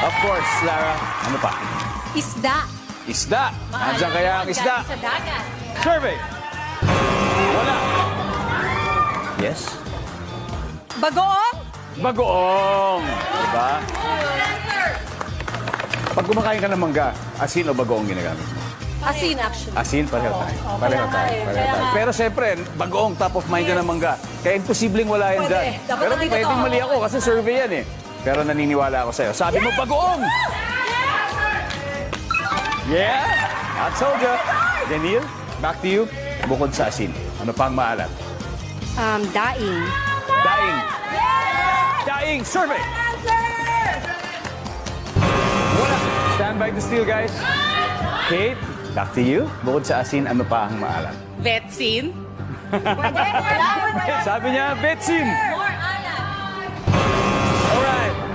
Of course, Lara. Ano pa? Isda. Isda. Nandiyan kaya ang isda? Galing sa dagat. Survey. Wala. Yes? Bagoong. Bagoong. Diba? Pag kumakain ka ng mangga, asin o bagoong ginagamit mo? Asin, actually. Asin, pareho tayo. Pareho tayo. Pareho tayo. Pero siyempre, bagoong top of mind ka ng mangga. Kaya imposibleng wala yan Pwede. dyan. Dapat Pero nandito pwedeng to. mali ako kasi survey yan eh. Pero naniniwala ako sa'yo. Sabi mo, bagoong! Yeah! I told you. Janil, back to you. Bukod sa asin, ano pang maalat? Daing. Daing. Daing, survey. Wala. Stand by to steal, guys. Kate, back to you. Bukod sa asin, ano pa ang maalat? Vetsin. Sabi niya, betsin.